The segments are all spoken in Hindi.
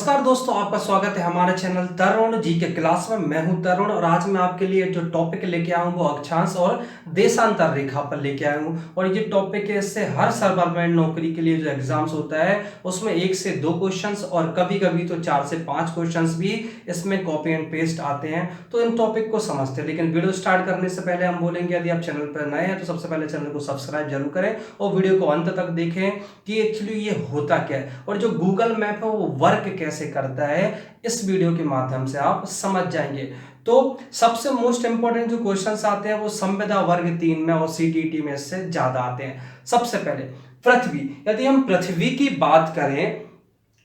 नमस्कार दोस्तों, आपका स्वागत है हमारे चैनल तरुण जी के क्लास में। मैं हूं तरुण और आज मैं आपके लिए जो टॉपिक लेके आया हूं वो अक्षांश और देशांतर रेखा पर लेके आया हूं। और ये टॉपिक है, इससे हर गवर्नमेंट नौकरी के लिए जो एग्जाम्स होता है उसमें 1 से 2 क्वेश्चंस और कभी कभी तो 4 से 5 क्वेश्चंस भी इसमें कॉपी एंड पेस्ट आते हैं। तो इन टॉपिक को समझते हैं, लेकिन वीडियो स्टार्ट करने से पहले हम बोलेंगे यदि आप चैनल पर नए हैं तो सबसे पहले चैनल को सब्सक्राइब जरूर करें और वीडियो को अंत तक देखें कि एक्चुअली ये होता क्या है और जो गूगल मैप है वो वर्क कैसे करता है, इस वीडियो के माध्यम से आप समझ जाएंगे। तो सबसे मोस्ट इंपॉर्टेंट जो क्वेश्चंस आते हैं वो संविदा वर्ग 3 में और सीटीटी में से ज्यादा आते हैं। सबसे पहले पृथ्वी, यदि हम पृथ्वी की बात करें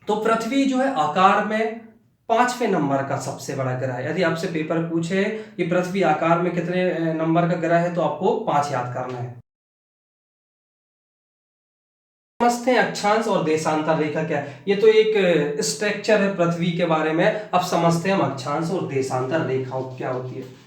तो पृथ्वी जो है आकार में 5वें नंबर का सबसे बड़ा ग्रह है। यदि आपसे पेपर पूछे कि पृथ्वी आकार में कितने नंबर का ग्रह है तो आपको 5 याद करना है। समझते हैं अक्षांश और देशांतर रेखा क्या है। ये तो एक स्ट्रक्चर है पृथ्वी के बारे में। अब समझते हैं हम अक्षांश और देशांतर रेखाओं क्या होती है।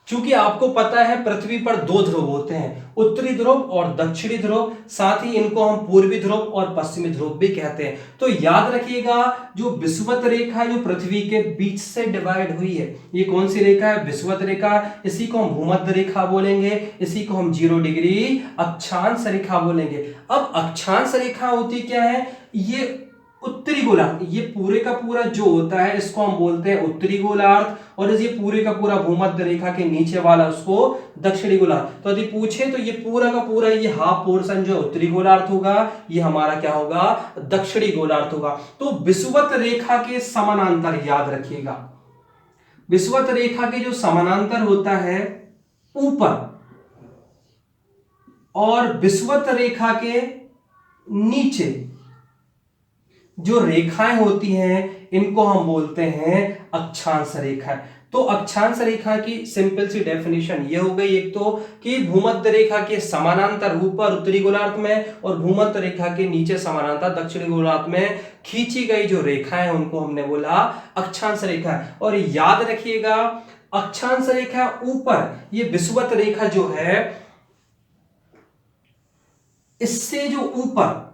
क्योंकि आपको पता है पृथ्वी पर 2 ध्रुव होते हैं, उत्तरी ध्रुव और दक्षिणी ध्रुव। साथ ही इनको हम पूर्वी ध्रुव और पश्चिमी ध्रुव भी कहते हैं। तो याद रखिएगा, जो विषुवत रेखा है जो पृथ्वी के बीच से डिवाइड हुई है, ये कौन सी रेखा है? विषुवत रेखा। इसी को हम भूमध्य रेखा बोलेंगे, इसी को हम 0 डिग्री अक्षांश रेखा बोलेंगे। अब अक्षांश रेखा होती क्या है? ये उत्तरी गोलार्ध, ये पूरे का पूरा जो होता है इसको हम बोलते हैं उत्तरी गोलार्ध, और ये पूरे का पूरा भूमध्य रेखा के नीचे वाला उसको दक्षिणी गोलार्ध। तो यदि पूछे तो ये पूरा का पूरा ये हाफ पोर्शन जो उत्तरी गोलार्ध होगा, ये हमारा क्या होगा? दक्षिणी गोलार्ध होगा। तो विषुवत रेखा के समानांतर याद रखिएगा, विषुवत रेखा के जो समानांतर होता है ऊपर, और विषुवत रेखा के नीचे जो रेखाएं होती हैं इनको हम बोलते हैं अक्षांश रेखा। तो अक्षांश रेखा की सिंपल सी डेफिनेशन ये हो गई, एक तो कि भूमध्य रेखा के समानांतर ऊपर उत्तरी गोलार्ध में और भूमध्य रेखा के नीचे समानांतर दक्षिणी गोलार्ध में खींची गई जो रेखाएं उनको हमने बोला अक्षांश रेखा। और याद रखिएगा, अक्षांश रेखा ऊपर ये विषुवत रेखा जो है, इससे जो ऊपर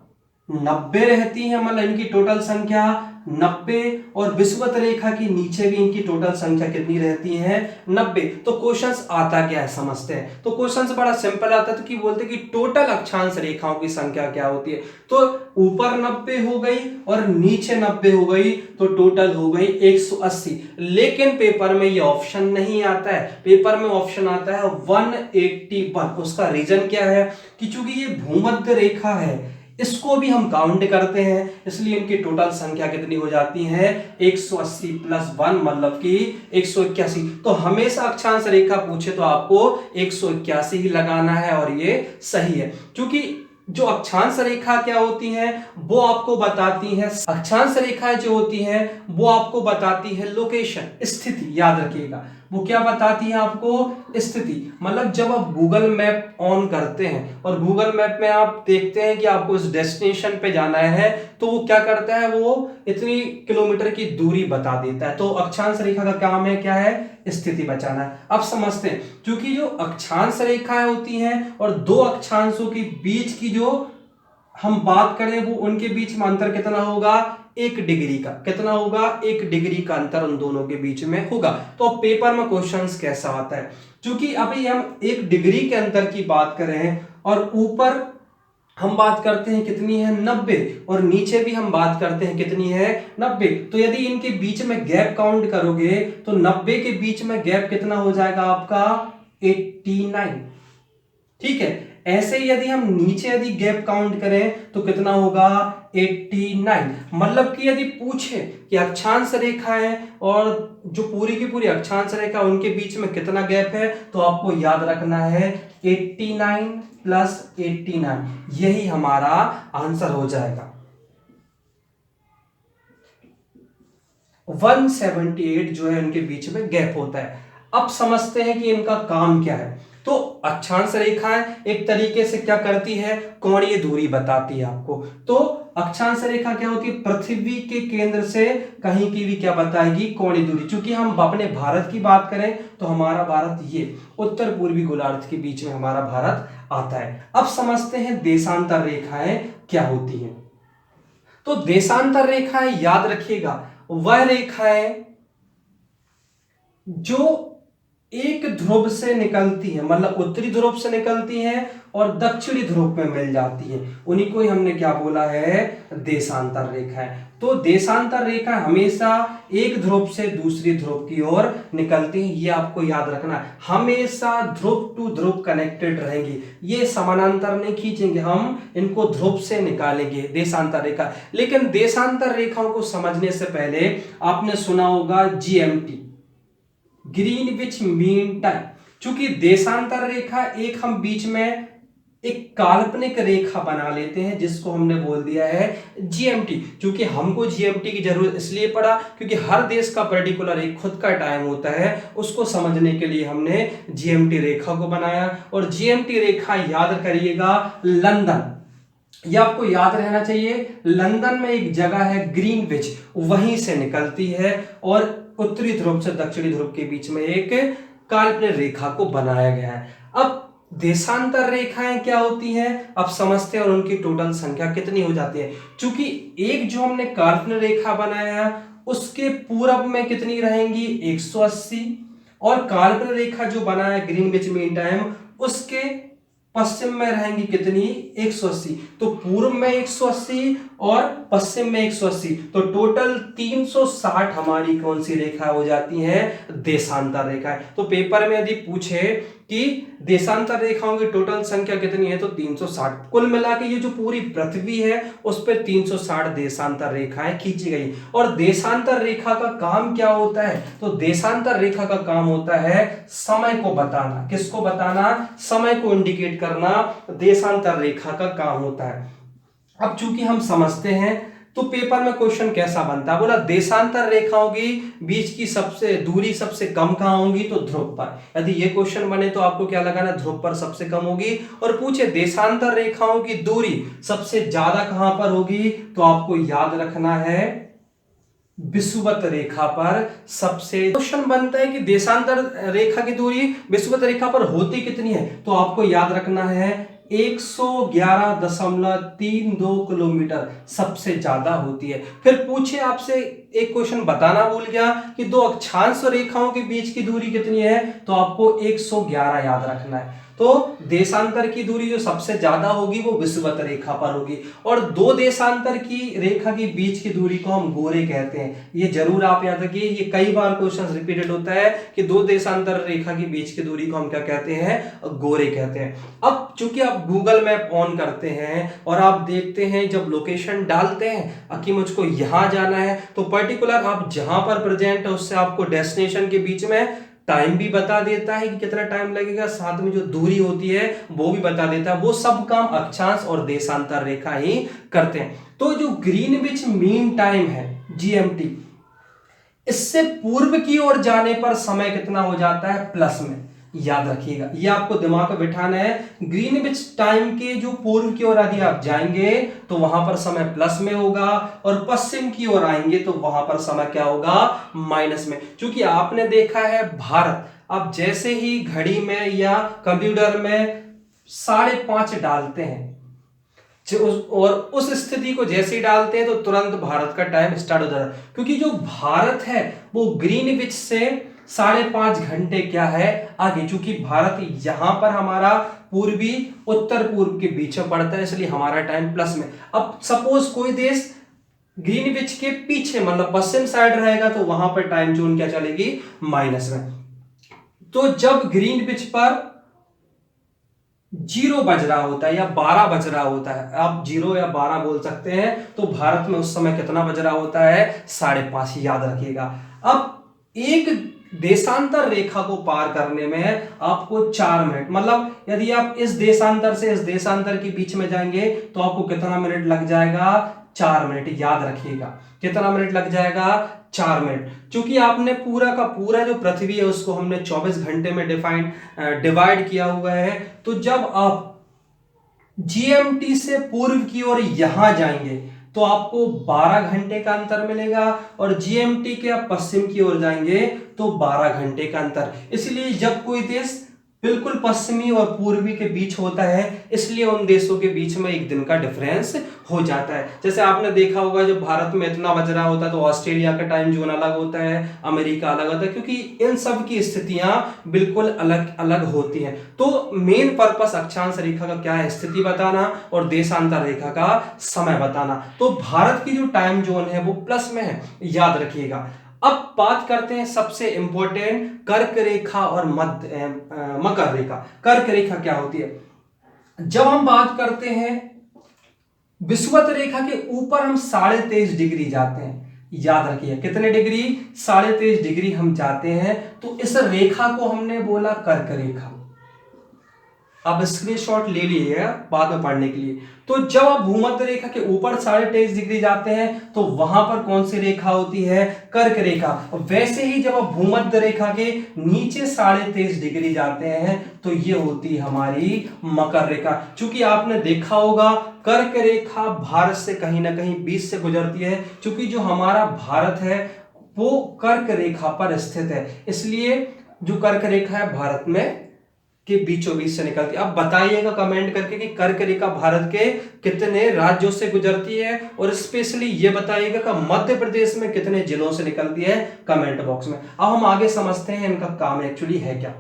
90 रहती है, मतलब इनकी टोटल संख्या 90, और विषुवत रेखा के नीचे भी इनकी टोटल संख्या कितनी रहती है? 90। तो क्वेश्चंस आता क्या है समझते हैं। तो क्वेश्चंस बड़ा सिंपल आता है, तो कि बोलते कि टोटल अक्षांश रेखाओं की संख्या क्या होती है। तो ऊपर 90 हो गई और नीचे 90 हो गई, तो टोटल हो गई 180। लेकिन पेपर में ये ऑप्शन नहीं आता है, पेपर में ऑप्शन आता है 181। उसका रीजन क्या है कि चूंकि ये भूमध्य रेखा है इसको भी हम काउंट करते हैं, इसलिए इनकी टोटल संख्या कितनी हो जाती है? 180 प्लस 1 मतलब कि 181। तो हमेशा अक्षांश रेखा पूछे तो आपको 181 ही लगाना है और ये सही है। क्योंकि जो अक्षांश रेखा क्या होती है वो आपको बताती है, अक्षांश रेखा जो होती है वो आपको बताती है लोकेशन, स्थिति। याद रखिएगा, वो क्या बताती है आपको? स्थिति। मतलब जब आप गूगल मैप ऑन करते हैं और गूगल मैप में आप देखते हैं कि आपको इस डेस्टिनेशन पे जाना है, तो वो क्या करता है? वो इतनी किलोमीटर की दूरी बता देता है। तो अक्षांश रेखा का काम है क्या है? स्थिति बचाना है। अब समझते हैं, क्योंकि जो अक्षांश रेखाएं होती हैं और दो अक्षांशों के बीच की जो हम बात करें वो उनके बीच में अंतर कितना होगा? 1 डिग्री का। कितना होगा? 1 डिग्री का अंतर उन दोनों के बीच में होगा। तो अब पेपर में क्वेश्चंस कैसा आता है, क्योंकि अभी हम 1 डिग्री के अंतर की बात कर रहे हैं और ऊपर हम बात करते हैं कितनी है? 90, और नीचे भी हम बात करते हैं कितनी है? 90। तो यदि इनके बीच में गैप काउंट करोगे तो 90 के बीच में गैप कितना हो जाएगा आपका? 89। ठीक है। ऐसे ही यदि हम नीचे यदि गैप काउंट करें तो कितना होगा? 89। मतलब कि यदि पूछे कि अक्षांश रेखा है और जो पूरी की पूरी अक्षांश रेखा उनके बीच में कितना गैप है, तो आपको याद रखना है 89 प्लस 89, यही हमारा आंसर हो जाएगा। 178 जो है उनके बीच में गैप होता है। अब समझते हैं कि इनका काम क्या है। तो अक्षांश रेखाएं एक तरीके से क्या करती है? कोणीय दूरी बताती है आपको। तो अक्षांश रेखा क्या होती है? पृथ्वी के केंद्र से कहीं की भी क्या बताएगी? कोणीय दूरी। चूंकि हम अपने भारत की बात करें तो हमारा भारत ये उत्तर पूर्वी गोलार्ध के बीच में हमारा भारत आता है। अब समझते हैं देशांतर रेखाएं क्या होती हैं। तो देशांतर रेखाएं याद रखिएगा वह रेखाएं जो एक ध्रुव से निकलती है, मतलब उत्तरी ध्रुव से निकलती हैं और दक्षिणी ध्रुव में मिल जाती है, उन्हीं को ही हमने क्या बोला है, देशांतर रेखाएं। तो देशांतर रेखा हमेशा एक ध्रुव से दूसरी ध्रुव की ओर निकलती है, ये आपको याद रखना है। हमेशा ध्रुव टू ध्रुव कनेक्टेड रहेंगी, ये समानांतर नहीं खींचेंगे, हम इनको ध्रुव से निकालेंगे देशांतर रेखा। लेकिन देशांतर रेखाओं को समझने से पहले आपने सुना होगा जीएमटी, ग्रीनविच मीन टाइम। चूंकि देशांतर रेखा एक हम बीच में एक काल्पनिक रेखा बना लेते हैं जिसको हमने बोल दिया है जीएमटी। क्योंकि हमको जीएमटी की जरूरत इसलिए पड़ा क्योंकि हर देश का पर्टिकुलर एक खुद का टाइम होता है, उसको समझने के लिए हमने जीएमटी रेखा को बनाया। और जीएमटी रेखा याद करिएगा लंदन, यह आपको याद रहना चाहिए, लंदन में एक जगह है ग्रीनविच, वहीं से निकलती है और उत्तरी ध्रुव से दक्षिणी ध्रुव के बीच में एक काल्पनिक रेखा को बनाया गया है। अब देशांतर रेखाएं क्या होती हैं अब समझते हैं और उनकी टोटल संख्या कितनी हो जाती है। चूंकि एक जो हमने काल्पनिक रेखा बनाया उसके पूरब में कितनी रहेंगी 180, और काल्पनिक रेखा जो बनाया ग्रीनविच मीन टाइम उसके पश्चिम में रहेंगी कितनी 180। तो पूर्व में 180 और पश्चिम में 180, तो टोटल 360 हमारी कौन सी रेखा हो जाती है, देशांतर रेखाएं। तो पेपर में यदि पूछे कि देशांतर रेखाओं की टोटल संख्या कितनी है तो 360, कुल मिला के ये जो पूरी पृथ्वी है उस पर 360 देशांतर रेखाएं खींची गई। और देशांतर रेखा का काम क्या होता है, तो देशांतर रेखा का काम होता है समय को बताना। किसको बताना, समय को इंडिकेट करना देशांतर रेखा का काम होता है। अब चूंकि हम समझते हैं तो पेपर में क्वेश्चन कैसा बनता है, बोला देशांतर रेखाओं की बीच की सबसे दूरी सबसे कम कहां होगी, तो ध्रुव पर। यदि ये क्वेश्चन बने तो आपको क्या लगाना, ध्रुव पर सबसे कम होगी। और पूछे देशांतर रेखाओं की दूरी सबसे ज्यादा कहां पर होगी, तो आपको याद रखना है विषुवत रेखा पर सबसे। क्वेश्चन बनता है कि देशांतर रेखा की दूरी विषुवत रेखा पर होती कितनी है, तो आपको याद रखना है 111.32 किलोमीटर सबसे ज्यादा होती है। फिर पूछे आपसे एक क्वेश्चन बताना भूल गया कि दो अक्षांश रेखाओं के बीच की दूरी कितनी है, तो आपको 111 याद रखना है। तो देशांतर की दूरी जो सबसे ज्यादा होगी वो विषुवत रेखा पर होगी। और दो देशांतर की रेखा के बीच की दूरी को हम गोरे कहते हैं, ये जरूर आप याद रखिए, ये कई बार क्वेश्चन रिपीटेड होता है कि दो देशांतर रेखा के बीच की दूरी को हम क्या कहते हैं, गोरे कहते हैं। अब चूंकि आप गूगल मैप ऑन करते हैं और आप देखते हैं जब लोकेशन डालते हैं कि मुझको यहां जाना है, तो पर्टिकुलर आप जहां पर प्रेजेंट है उससे आपको डेस्टिनेशन के बीच में टाइम भी बता देता है कि कितना टाइम लगेगा, साथ में जो दूरी होती है वो भी बता देता है। वो सब काम अक्षांश और देशांतर रेखा ही करते हैं। तो जो ग्रीनविच मीन टाइम है जीएमटी, इससे पूर्व की ओर जाने पर समय कितना हो जाता है, प्लस में। याद रखिएगा, ये आपको दिमाग में बिठाना है। ग्रीनविच टाइम के जो पूर्व की ओर यदि आप जाएंगे तो वहां पर समय प्लस में होगा, और पश्चिम की ओर आएंगे तो वहां पर समय क्या होगा, माइनस में। क्योंकि आपने देखा है भारत, अब जैसे ही घड़ी में या कंप्यूटर में 5:30 डालते हैं और उस स्थिति को जैसे ही डालते हैं तो तुरंत भारत का टाइम स्टार्ट हो जाता है। क्योंकि जो भारत है वो ग्रीनविच से 5.5 घंटे क्या है आगे। चूंकि भारत यहां पर हमारा पूर्वी उत्तर पूर्व के बीच में पड़ता है, इसलिए हमारा टाइम प्लस में। अब सपोज कोई देश ग्रीनविच के पीछे मतलब पश्चिम साइड रहेगा तो वहां पर टाइम जोन क्या चलेगी, माइनस में। तो जब ग्रीनविच पर 0 बज रहा होता है या 12 बज रहा होता है, आप 0 या 12 बोल सकते हैं, तो भारत में उस समय कितना बज रहा होता है, 5:30। याद रखिएगा। अब एक देशांतर रेखा को पार करने में आपको 4 मिनट, मतलब यदि आप इस देशांतर से इस देशांतर के बीच में जाएंगे तो आपको कितना मिनट लग जाएगा, 4 मिनट। याद रखिएगा कितना मिनट लग जाएगा, 4 मिनट। क्योंकि आपने पूरा का पूरा जो पृथ्वी है उसको हमने 24 घंटे में डिवाइड किया हुआ है। तो जब आप जीएमटी से पूर्व की ओर यहां जाएंगे तो आपको 12 घंटे का अंतर मिलेगा, और जीएमटी के आप पश्चिम की ओर जाएंगे तो 12 घंटे का अंतर। इसलिए जब कोई देश बिल्कुल पश्चिमी और पूर्वी के बीच होता है, इसलिए उन देशों के बीच में एक दिन का डिफरेंस हो जाता है। जैसे आपने देखा होगा जब भारत में इतना बज रहा होता है तो ऑस्ट्रेलिया का टाइम जोन अलग होता है, अमेरिका अलग होता है, क्योंकि इन सब की स्थितियां बिल्कुल अलग अलग होती हैं। तो मेन पर्पस अक्षांश रेखा का क्या है, स्थिति बताना और देशांतर रेखा का समय बताना। तो भारत की जो टाइम जोन है वो प्लस में है, याद रखिएगा। अब बात करते हैं सबसे इंपॉर्टेंट कर्क रेखा और मध्य मकर रेखा। कर्क रेखा क्या होती है, जब हम बात करते हैं विषुवत रेखा के ऊपर हम 23.5 डिग्री जाते हैं, याद रखिए कितने डिग्री, 23.5 डिग्री हम जाते हैं, तो इस रेखा को हमने बोला कर्क रेखा। आप स्क्रीनशॉट ले लीजिएगा बाद में पढ़ने के लिए। तो जब आप भूमध्य रेखा के ऊपर 23.5 डिग्री जाते हैं तो वहां पर कौन सी रेखा होती है, कर्क रेखा। वैसे ही जब आप भूमध्य रेखा के नीचे 23.5 डिग्री जाते हैं तो ये होती है हमारी मकर रेखा। चूंकि आपने देखा होगा कर्क रेखा भारत से कहीं ना कहीं बीच से गुजरती है, क्योंकि जो हमारा भारत है वो कर्क रेखा पर स्थित है, इसलिए जो कर्क रेखा है भारत में के बीचों बीच से निकलती है। अब बताइएगा कमेंट करके कि कर्क रेखा भारत के कितने राज्यों से गुजरती है, और स्पेशली ये बताइएगा कि मध्य प्रदेश में कितने जिलों से निकलती है, कमेंट बॉक्स में। अब हम आगे समझते हैं इनका काम एक्चुअली है क्या।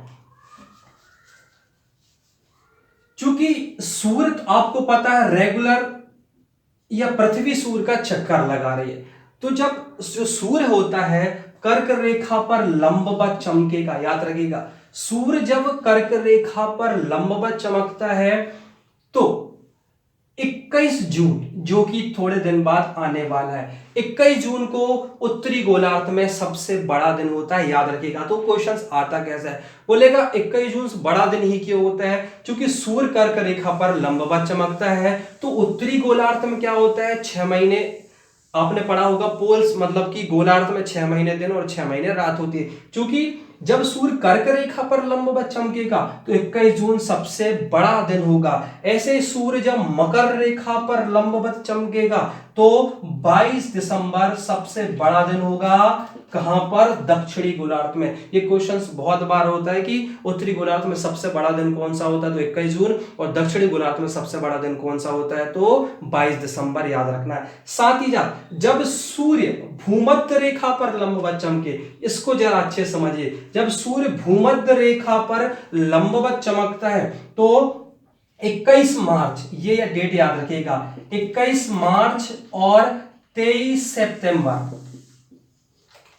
चूंकि सूर्य आपको पता है रेगुलर या पृथ्वी सूर्य का चक्कर लगा रही है, तो जब जो सूर्य होता है कर्क रेखा पर लंबवत चमकेगा, याद रखिएगा सूर्य जब कर्क रेखा पर लंबवत चमकता है तो 21 जून, जो कि थोड़े दिन बाद आने वाला है, 21 जून को उत्तरी गोलार्ध में सबसे बड़ा दिन होता है, याद रखिएगा। तो क्वेश्चंस आता कैसा है, बोलेगा 21 जून बड़ा दिन ही क्यों होता है, क्योंकि सूर्य कर्क रेखा पर लंबवत चमकता है। तो उत्तरी गोलार्ध में क्या होता है, 6 महीने आपने पढ़ा होगा पोल्स, मतलब कि गोलार्ध में 6 महीने दिन और 6 महीने रात होती है। क्योंकि जब सूर्य कर्क रेखा पर लंबवत चमकेगा तो 21 जून सबसे बड़ा दिन होगा। ऐसे ही सूर्य जब मकर रेखा पर लंबवत चमकेगा तो 22 दिसंबर सबसे बड़ा दिन होगा, कहां पर, दक्षिणी गोलार्ध में। ये क्वेश्चंस बहुत बार होता है कि उत्तरी गोलार्ध में सबसे बड़ा दिन कौन सा होता है, तो 21 जून, और दक्षिणी गोलार्ध में सबसे बड़ा दिन कौन सा होता है, तो 22 दिसंबर, याद रखना है। साथ ही साथ जब सूर्य भूमध्य रेखा पर लंबवत चमके, इसको जरा अच्छे समझिए, जब सूर्य भूमध्य रेखा पर लंबवत चमकता है तो 21 मार्च, ये डेट याद रखिएगा, 21 मार्च और 23 सितंबर,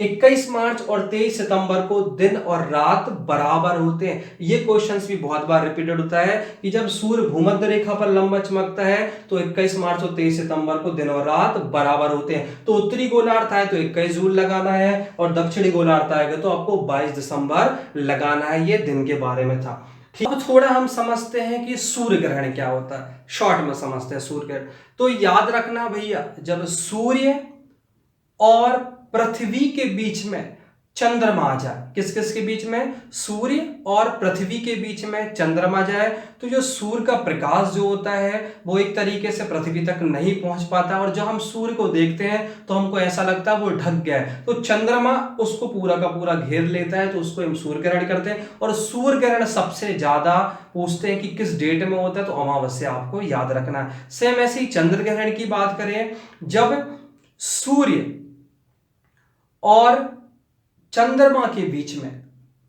21 मार्च और 23 सितंबर को दिन और रात बराबर होते हैं। ये क्वेश्चंस भी बहुत बार रिपीटेड होता है कि जब सूर्य भूमध्य रेखा पर लंबवत चमकता है तो 21 मार्च और 23 सितंबर को दिन और रात बराबर होते हैं। तो उत्तरी गोलार्ध आए तो 21 जून लगाना है, और दक्षिणी गोलार्ध आएगा तो आपको 22 दिसंबर लगाना है। ये दिन के बारे में था। अब थोड़ा हम समझते हैं कि सूर्य ग्रहण क्या होता है, शॉर्ट में समझते हैं सूर्य ग्रहण। तो याद रखना भैया, जब सूर्य और पृथ्वी के बीच में चंद्रमा आ जाए, किस किस के बीच में, सूर्य और पृथ्वी के बीच में चंद्रमा जाए, तो जो सूर्य का प्रकाश जो होता है वो एक तरीके से पृथ्वी तक नहीं पहुंच पाता, और जब हम सूर्य को देखते हैं तो हमको ऐसा लगता है वो ढक गया है, तो चंद्रमा उसको पूरा का पूरा घेर लेता है, तो उसको हम सूर्य ग्रहण करते हैं। और सूर्य ग्रहण सबसे ज्यादा पूछते हैं कि किस डेट में होता है, तो अमावस्या आपको याद रखना है। सेम ऐसे ही चंद्र ग्रहण की बात करें, जब सूर्य और चंद्रमा के बीच में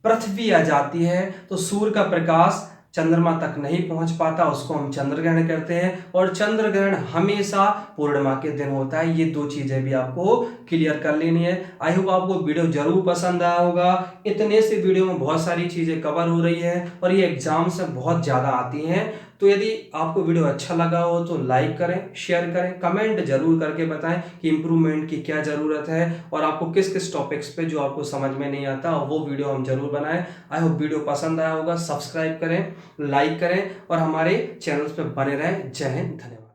पृथ्वी आ जाती है तो सूर्य का प्रकाश चंद्रमा तक नहीं पहुंच पाता, उसको हम चंद्र ग्रहण करते हैं। और चंद्र ग्रहण हमेशा पूर्णिमा के दिन होता है। ये दो चीजें भी आपको क्लियर कर लेनी है। आई होप आपको वीडियो जरूर पसंद आया होगा। इतने से वीडियो में बहुत सारी चीजें कवर हो रही है और ये एग्जाम से बहुत ज्यादा आती हैं। तो यदि आपको वीडियो अच्छा लगा हो तो लाइक करें, शेयर करें, कमेंट जरूर करके बताएं कि इंप्रूवमेंट की क्या जरूरत है और आपको किस किस टॉपिक्स पे जो आपको समझ में नहीं आता वो वीडियो हम जरूर बनाएं। आई होप वीडियो पसंद आया होगा। सब्सक्राइब करें, लाइक करें और हमारे चैनल्स पे बने रहें। जय हिंद, धन्यवाद।